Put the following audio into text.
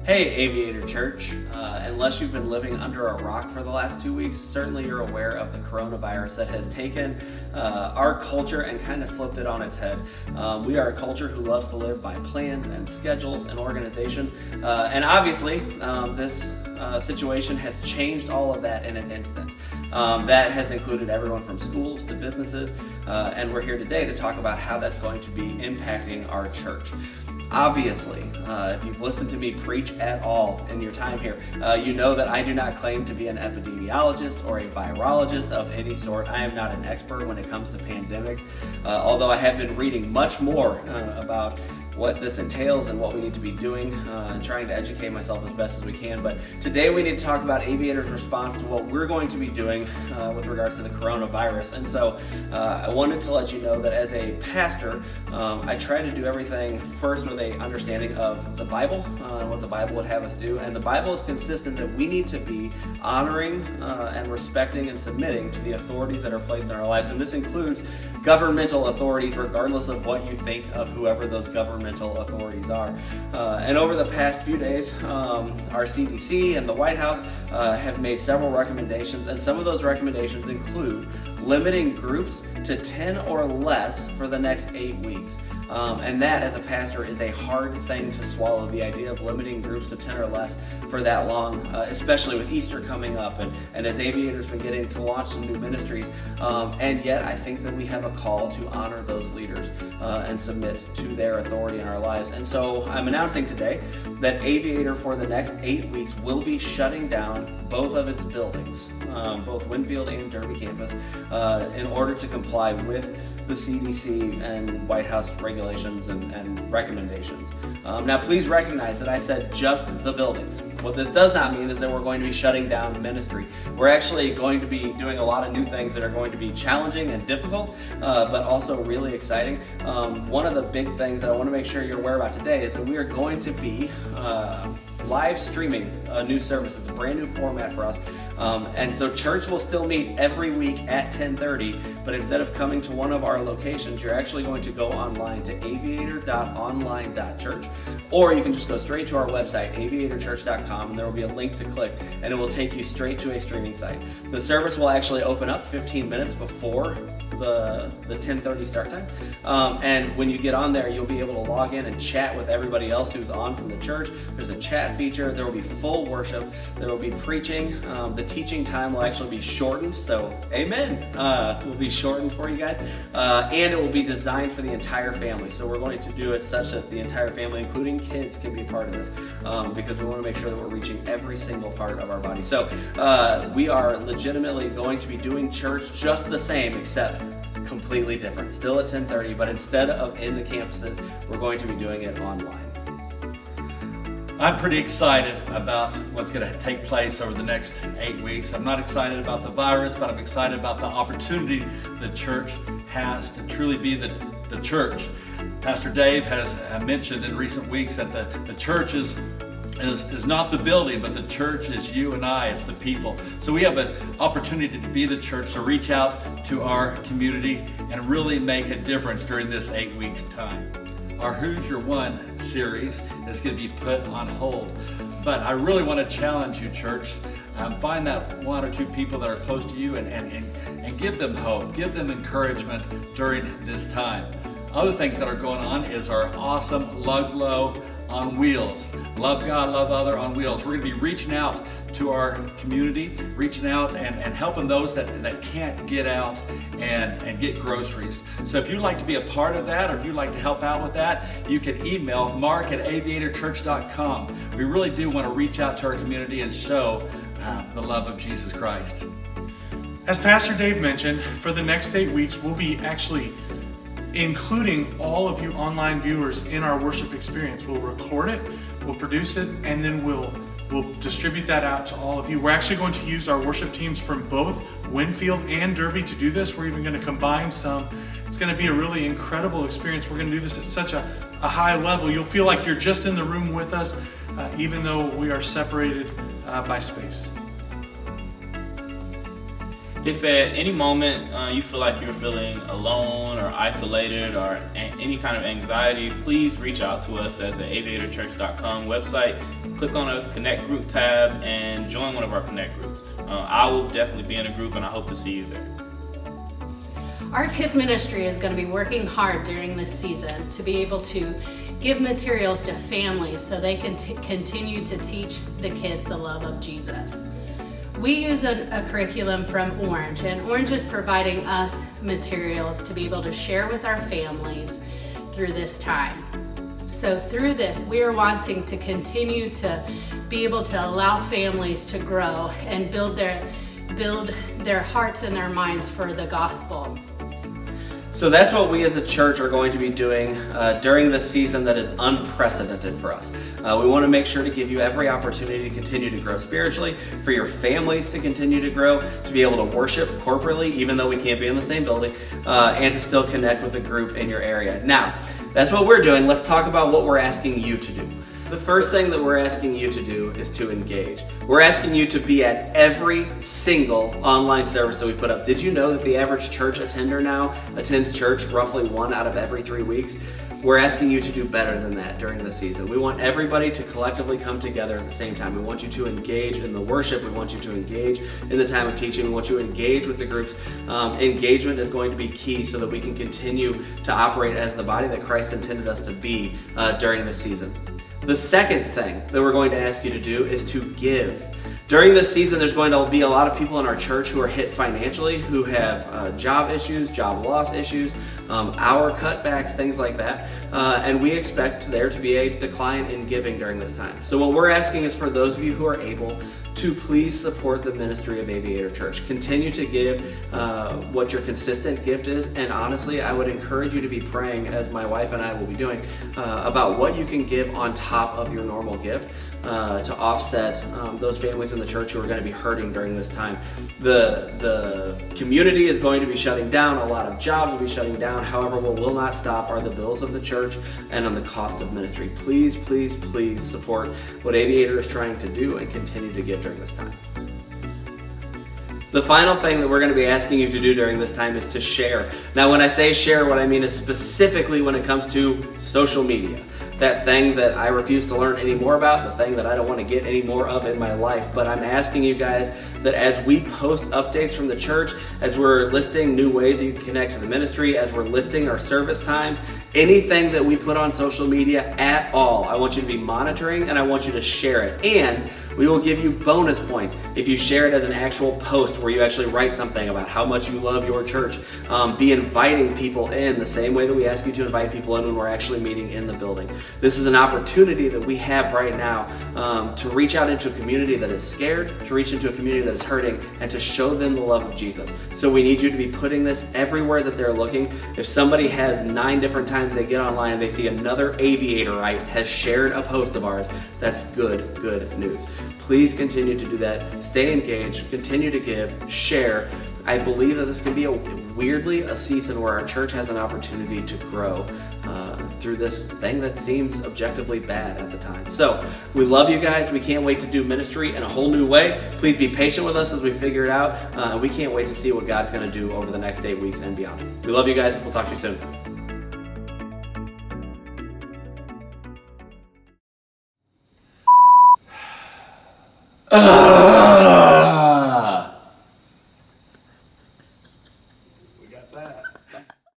Hey, Aviator Church. Unless you've been living under a rock for the last 2 weeks, certainly you're aware of the coronavirus that has taken our culture and kind of flipped it on its head. We are a culture who loves to live by plans and schedules and organization. And obviously, this situation has changed all of that in an instant. That has included everyone from schools to businesses. And we're here today to talk about how that's going to be impacting our church. Obviously, if you've listened to me preach at all in your time here, you know that I do not claim to be an epidemiologist or a virologist of any sort. I am not an expert when it comes to pandemics, although I have been reading much more about what this entails and what we need to be doing and trying to educate myself as best as we can. But today we need to talk about Aviator's response to what we're going to be doing with regards to the coronavirus. And so I wanted to let you know that as a pastor, I try to do everything first with an understanding of the Bible and what the Bible would have us do. And the Bible is consistent that we need to be honoring and respecting and submitting to the authorities that are placed in our lives. And this includes governmental authorities, regardless of what you think of whoever those governmental authorities are. And over the past few days, our CDC and the White House have made several recommendations, and some of those recommendations include limiting groups to 10 or less for the next 8 weeks. And that, as a pastor, is a hard thing to swallow, the idea of limiting groups to 10 or less for that long, especially with Easter coming up and as Aviator's been getting to launch some new ministries. And yet I think that we have a call to honor those leaders and submit to their authority in our lives. And so I'm announcing today that Aviator for the next 8 weeks will be shutting down both of its buildings, both Winfield and Derby campus, in order to comply with the CDC and White House regulations and recommendations. Now, please recognize that I said just the buildings. What this does not mean is that we're going to be shutting down ministry. We're actually going to be doing a lot of new things that are going to be challenging and difficult, but also really exciting. One of the big things that I want to make sure you're aware about today is that we are going to be live streaming a new service. It's a brand new format for us. And so church will still meet every week at 10:30, but instead of coming to one of our locations, you're actually going to go online to aviator.online.church, or you can just go straight to our website, aviatorchurch.com, and there will be a link to click, and it will take you straight to a streaming site. The service will actually open up 15 minutes before the 10:30 start time. And when you get on there, you'll be able to log in and chat with everybody else who's on from the church. There's a chat feature. There will be full worship. There will be preaching. The teaching time will actually be shortened. So, amen. Will be shortened for you guys. And it will be designed for the entire family. So we're going to do it such that the entire family, including kids, can be part of this because we want to make sure that we're reaching every single part of our body. So we are legitimately going to be doing church just the same, except completely different. Still at 10:30, but instead of in the campuses, we're going to be doing it online. I'm pretty excited about what's going to take place over the next 8 weeks. I'm not excited about the virus, but I'm excited about the opportunity the church has to truly be the church. Pastor Dave has mentioned in recent weeks that the church is not the building, but the church is you and I, it's the people. So we have an opportunity to be the church, to reach out to our community and really make a difference during this 8 weeks time. Our Who's Your One series is going to be put on hold. But I really want to challenge you, church. Find that one or two people that are close to you and give them hope, give them encouragement during this time. Other things that are going on is our awesome Lug Low on Wheels. Love God, love other on wheels. We're going to be reaching out to our community, reaching out and helping those that can't get out and get groceries. So if you'd like to be a part of that, or if you'd like to help out with that, you can email mark@aviatorchurch.com. We really do want to reach out to our community and show the love of Jesus Christ. As Pastor Dave mentioned, for the next 8 weeks, we'll be actually including all of you online viewers in our worship experience. We'll record it, we'll produce it, and then we'll distribute that out to all of you. We're actually going to use our worship teams from both Winfield and Derby to do this. We're even going to combine some. It's going to be a really incredible experience. We're going to do this at such a high level. You'll feel like you're just in the room with us, even though we are separated by space. If at any moment you feel like you're feeling alone or isolated or any kind of anxiety, please reach out to us at the aviatorchurch.com website. Click on a Connect Group tab and join one of our Connect groups. I will definitely be in a group and I hope to see you there. Our kids ministry is going to be working hard during this season to be able to give materials to families so they can continue to teach the kids the love of Jesus. We use a curriculum from Orange, and Orange is providing us materials to be able to share with our families through this time. So through this, we are wanting to continue to be able to allow families to grow and build their hearts and their minds for the gospel. So that's what we as a church are going to be doing during this season that is unprecedented for us. We want to make sure to give you every opportunity to continue to grow spiritually, for your families to continue to grow, to be able to worship corporately, even though we can't be in the same building, and to still connect with a group in your area. Now, that's what we're doing. Let's talk about what we're asking you to do. The first thing that we're asking you to do is to engage. We're asking you to be at every single online service that we put up. Did you know that the average church attender now attends church roughly 1 out of every 3 weeks? We're asking you to do better than that during the season. We want everybody to collectively come together at the same time. We want you to engage in the worship. We want you to engage in the time of teaching. We want you to engage with the groups. Engagement is going to be key so that we can continue to operate as the body that Christ intended us to be during this season. The second thing that we're going to ask you to do is to give. During this season, there's going to be a lot of people in our church who are hit financially, who have job issues, job loss issues, hour cutbacks, things like that. And we expect there to be a decline in giving during this time. So what we're asking is for those of you who are able to please support the ministry of Aviator Church. Continue to give what your consistent gift is, and honestly, I would encourage you to be praying, as my wife and I will be doing, about what you can give on top of your normal gift to offset those families in the church who are going to be hurting during this time. The community is going to be shutting down. A lot of jobs will be shutting down. However, what will not stop are the bills of the church and on the cost of ministry. Please, please, please support what Aviator is trying to do and continue to give during this time. The final thing that we're going to be asking you to do during this time is to share. Now, when I say share, what I mean is specifically when it comes to social media. That thing that I refuse to learn any more about, the thing that I don't want to get any more of in my life. But I'm asking you guys that as we post updates from the church, as we're listing new ways that you can connect to the ministry, as we're listing our service times, anything that we put on social media at all, I want you to be monitoring and I want you to share it. And we will give you bonus points if you share it as an actual post where you actually write something about how much you love your church. Be inviting people in the same way that we ask you to invite people in when we're actually meeting in the building. This is an opportunity that we have right now to reach out into a community that is scared, to reach into a community that is hurting, and to show them the love of Jesus. So we need you to be putting this everywhere that they're looking. If somebody has 9 different times they get online and they see another Aviatorite has shared a post of ours, that's good news. Please continue to do that. Stay engaged, continue to give, share. I believe that this can be a season where our church has an opportunity to grow through this thing that seems objectively bad at the time. So we love you guys. We can't wait to do ministry in a whole new way. Please be patient with us as we figure it out. We can't wait to see what God's going to do over the next 8 weeks and beyond. We love you guys. We'll talk to you soon.